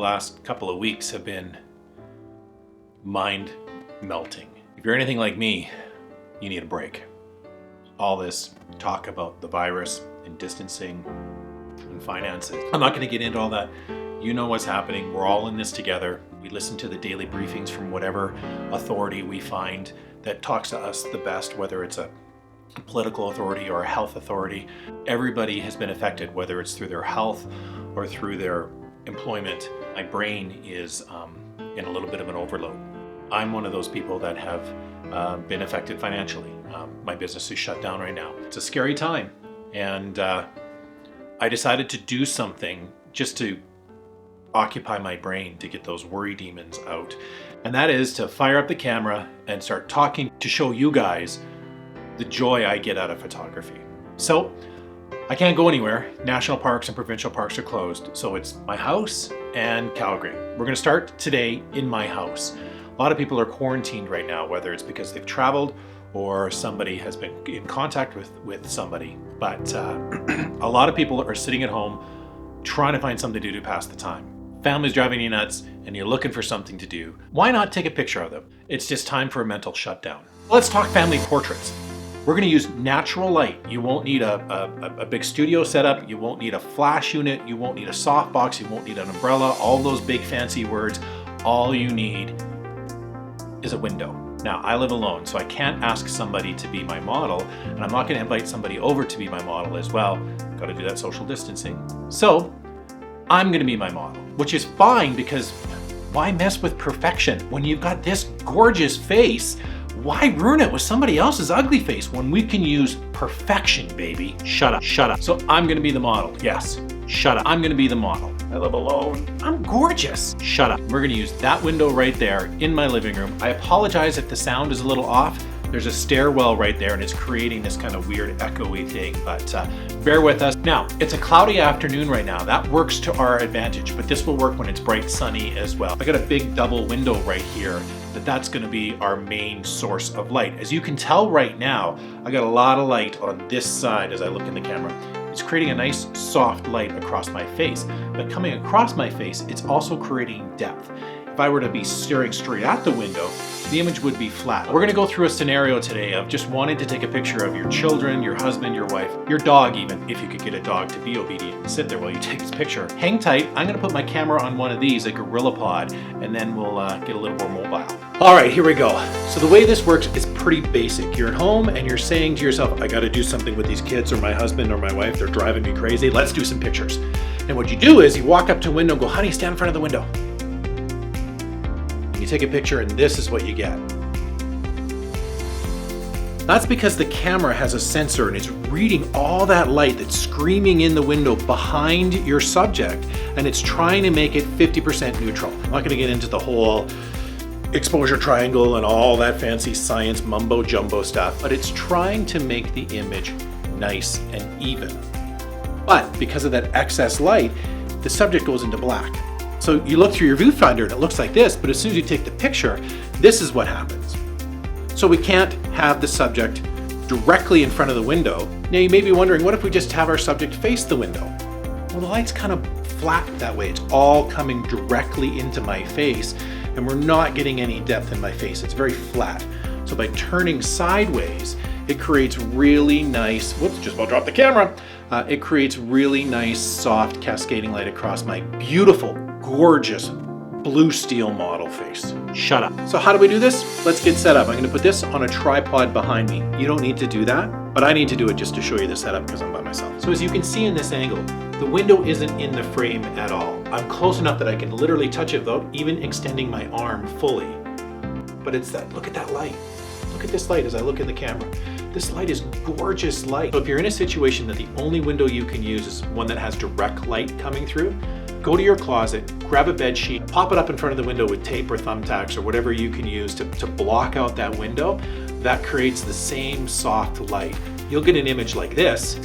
last couple of weeks have been mind melting. If you're anything like me, you need a break. All this talk about the virus and distancing and finances. I'm not going to get into all that. You know what's happening. We're all in this together. We listen to the daily briefings from whatever authority we find that talks to us the best, whether it's a political authority or a health authority. Everybody has been affected, whether it's through their health or through their employment. My brain is in a little bit of an overload. I'm one of those people that have been affected financially. My business is shut down right now. It's a scary time, and I decided to do something just to occupy my brain, to get those worry demons out. And that is to fire up the camera and start talking to show you guys the joy I get out of photography. So I can't go anywhere. National parks and provincial parks are closed. So it's my house and Calgary. We're gonna start today in my house. A lot of people are quarantined right now, whether it's because they've traveled or somebody has been in contact with somebody. But a lot of people are sitting at home trying to find something to do to pass the time. Family's driving you nuts and you're looking for something to do. Why not take a picture of them? It's just time for a mental shutdown. Let's talk family portraits. We're gonna use natural light. You won't need a big studio setup. You won't need a flash unit. You won't need a softbox. You won't need an umbrella. All those big fancy words. All you need is a window. Now, I live alone, so I can't ask somebody to be my model, and I'm not gonna invite somebody over to be my model as well. Gotta do that social distancing. So, I'm gonna be my model, which is fine because why mess with perfection? When you've got this gorgeous face, why ruin it with somebody else's ugly face when we can use perfection, baby? Shut up, shut up. So I'm gonna be the model, yes. Shut up, I'm gonna be the model. I live alone. I'm gorgeous. Shut up. We're gonna use that window right there in my living room. I apologize if the sound is a little off. There's a stairwell right there and it's creating this kind of weird echoey thing, but bear with us. Now, it's a cloudy afternoon right now. That works to our advantage, but this will work when it's bright sunny as well. I got a big double window right here that's gonna be our main source of light. As you can tell right now, I got a lot of light on this side as I look in the camera. It's creating a nice soft light across my face, but coming across my face, it's also creating depth. If I were to be staring straight at the window, the image would be flat. We're gonna go through a scenario today of just wanting to take a picture of your children, your husband, your wife, your dog even, if you could get a dog to be obedient and sit there while you take this picture. Hang tight, I'm gonna put my camera on one of these, a GorillaPod, and then we'll get a little more mobile. All right, here we go. So the way this works is pretty basic. You're at home and you're saying to yourself, I gotta do something with these kids or my husband or my wife, they're driving me crazy, let's do some pictures. And what you do is you walk up to a window and go, honey, stand in front of the window. You take a picture and this is what you get. That's because the camera has a sensor and it's reading all that light that's screaming in the window behind your subject, and it's trying to make it 50% neutral. I'm not gonna get into the whole exposure triangle and all that fancy science mumbo jumbo stuff, but it's trying to make the image nice and even. But because of that excess light, the subject goes into black. So you look through your viewfinder and it looks like this, but as soon as you take the picture, this is what happens. So we can't have the subject directly in front of the window. Now you may be wondering, what if we just have our subject face the window? Well, the light's kind of flat that way. It's all coming directly into my face and we're not getting any depth in my face. It's very flat. So by turning sideways, it creates really nice, whoops, just about dropped the camera. It creates really nice, soft, cascading light across my beautiful, gorgeous blue steel model face. Shut up. So how do we do this? Let's get set up. I'm gonna put this on a tripod behind me. You don't need to do that, but I need to do it just to show you the setup because I'm by myself. So as you can see in this angle, the window isn't in the frame at all. I'm close enough that I can literally touch it without even extending my arm fully. But it's that, look at that light. Look at this light as I look in the camera. This light is gorgeous light. So if you're in a situation that the only window you can use is one that has direct light coming through, go to your closet, grab a bed sheet, pop it up in front of the window with tape or thumbtacks or whatever you can use to block out that window. That creates the same soft light. You'll get an image like this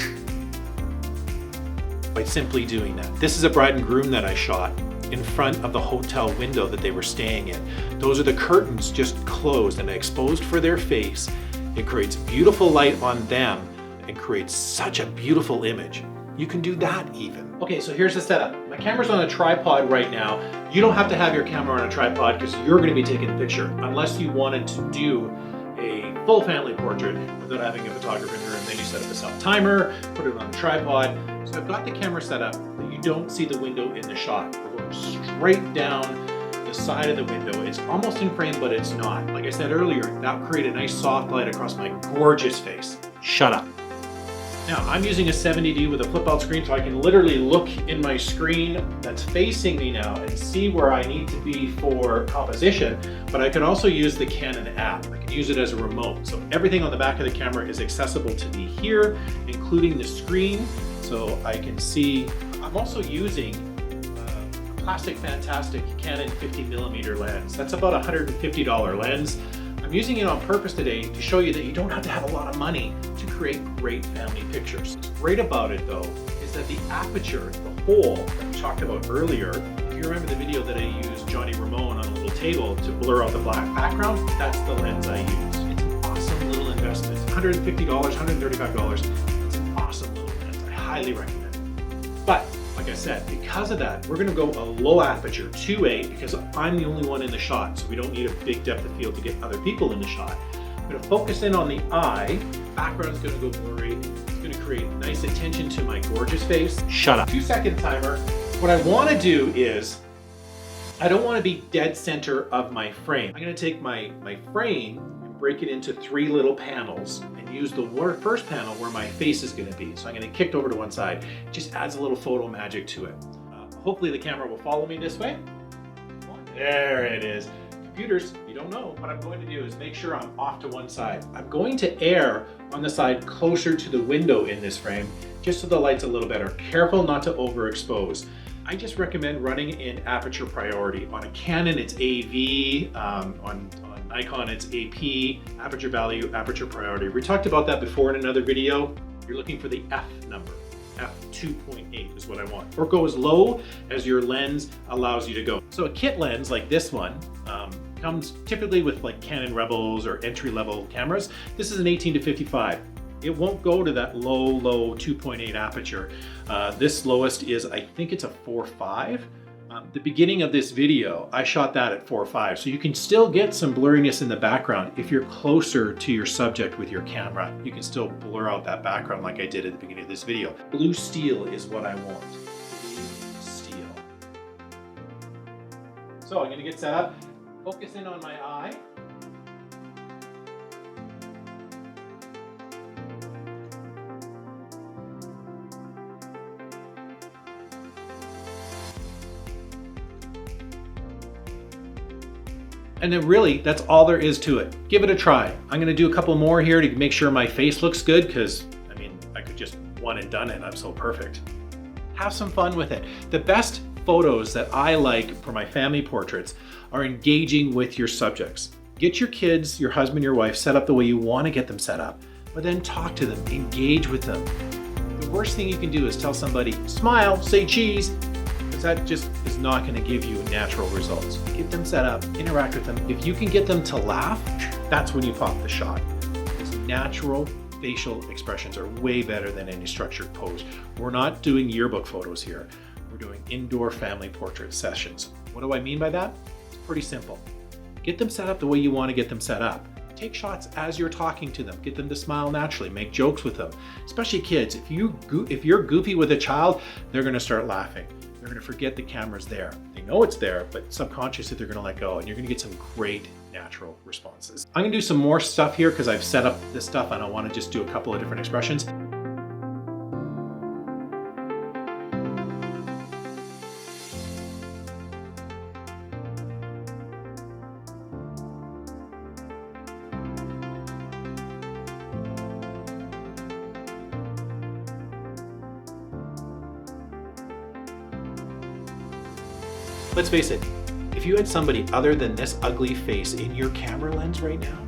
by simply doing that. This is a bride and groom that I shot in front of the hotel window that they were staying in. Those are the curtains just closed and exposed for their face. It creates beautiful light on them and creates such a beautiful image. You can do that even. Okay, so here's the setup. My camera's on a tripod right now. You don't have to have your camera on a tripod because you're going to be taking a picture unless you wanted to do a full family portrait without having a photographer in the room. Then you set up a self timer, put it on a tripod. So I've got the camera set up that you don't see the window in the shot. We're going straight down the side of the window. It's almost in frame, but it's not. Like I said earlier, that will create a nice soft light across my gorgeous face. Shut up. Now, I'm using a 70D with a flip out screen, so I can literally look in my screen that's facing me now and see where I need to be for composition, but I can also use the Canon app. I can use it as a remote. So everything on the back of the camera is accessible to me here, including the screen, so I can see. I'm also using a Plastic Fantastic Canon 50mm lens. That's about a $150 lens. I'm using it on purpose today to show you that you don't have to have a lot of money to create great family pictures. What's great about it though is that the aperture, the hole that we talked about earlier, if you remember the video that I used Johnny Ramone on a little table to blur out the black background, that's the lens I use. It's an awesome little investment. It's $150, $135. It's an awesome little lens. I highly recommend it. But like I said, because of that, we're going to go a low aperture, 2.8, because I'm the only one in the shot, so we don't need a big depth of field to get other people in the shot. I'm going to focus in on the eye. Background's going to go blurry. It's going to create nice attention to my gorgeous face. Shut up. 2-second timer. What I want to do is, I don't want to be dead center of my frame. I'm going to take my frame and break it into 3 little panels and use the first panel where my face is going to be. So I'm going to kick over to one side. It just adds a little photo magic to it. Hopefully the camera will follow me this way. There it is. Computers, you don't know. What I'm going to do is make sure I'm off to one side. I'm going to err on the side closer to the window in this frame, just so the light's a little better. Careful not to overexpose. I just recommend running in aperture priority. On a Canon, it's AV. On Nikon, it's AP, aperture value, aperture priority. We talked about that before in another video. You're looking for the F number. F2.8 is what I want. Or go as low as your lens allows you to go. So a kit lens like this one comes typically with like Canon Rebels or entry-level cameras. This is an 18-55. It won't go to that low 2.8 aperture. This lowest is, I think it's a 4.5. The beginning of this video, I shot that at 4.5, so you can still get some blurriness in the background. If you're closer to your subject with your camera, you can still blur out that background like I did at the beginning of this video. Blue steel is what I want. Blue steel. So I'm gonna get set up, focus in on my eye. And then really, that's all there is to it. Give it a try. I'm gonna do a couple more here to make sure my face looks good, because I mean, I could just one and done it, I'm so perfect. Have some fun with it. The best photos that I like for my family portraits are engaging with your subjects. Get your kids, your husband, your wife set up the way you wanna get them set up, but then talk to them, engage with them. The worst thing you can do is tell somebody, smile, say cheese, because that just is not going to give you natural results. Get them set up, interact with them. If you can get them to laugh, that's when you pop the shot. Because natural facial expressions are way better than any structured pose. We're not doing yearbook photos here. We're doing indoor family portrait sessions. What do I mean by that? It's pretty simple. Get them set up the way you want to get them set up. Take shots as you're talking to them. Get them to smile naturally. Make jokes with them. Especially kids. If you're goofy with a child, they're going to start laughing. They're going to forget the camera's there. They know it's there, but subconsciously they're going to let go, and you're going to get some great natural responses. I'm going to do some more stuff here because I've set up this stuff and I want to just do a couple of different expressions. Let's face it, if you had somebody other than this ugly face in your camera lens right now,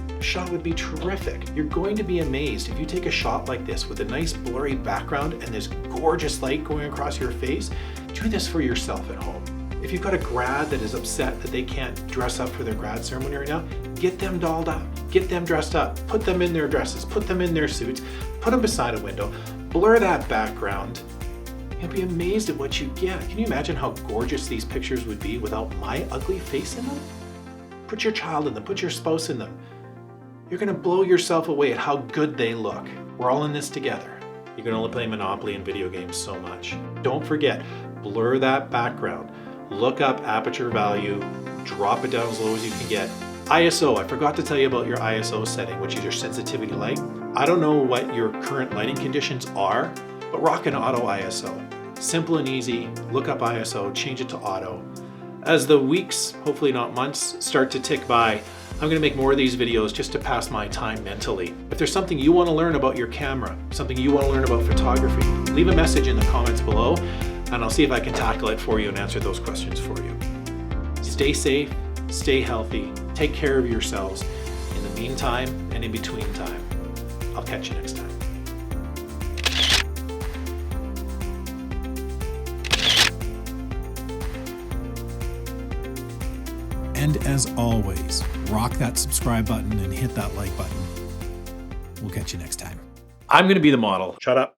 the shot would be terrific. You're going to be amazed if you take a shot like this with a nice blurry background and this gorgeous light going across your face. Do this for yourself at home. If you've got a grad that is upset that they can't dress up for their grad ceremony right now, get them dolled up, get them dressed up, put them in their dresses, put them in their suits, put them beside a window, blur that background. You'll be amazed at what you get. Can you imagine how gorgeous these pictures would be without my ugly face in them? Put your child in them, put your spouse in them. You're gonna blow yourself away at how good they look. We're all in this together. You can only play Monopoly and video games so much. Don't forget, blur that background. Look up aperture value, drop it down as low as you can get. ISO, I forgot to tell you about your ISO setting, which is your sensitivity light. I don't know what your current lighting conditions are, but rock an auto ISO. Simple and easy, look up ISO, change it to auto. As the weeks, hopefully not months, start to tick by, I'm gonna make more of these videos just to pass my time mentally. If there's something you wanna learn about your camera, something you wanna learn about photography, leave a message in the comments below, and I'll see if I can tackle it for you and answer those questions for you. Stay safe, stay healthy, take care of yourselves in the meantime and in between time. I'll catch you next time. And as always, rock that subscribe button and hit that like button. We'll catch you next time. I'm gonna be the model. Shut up.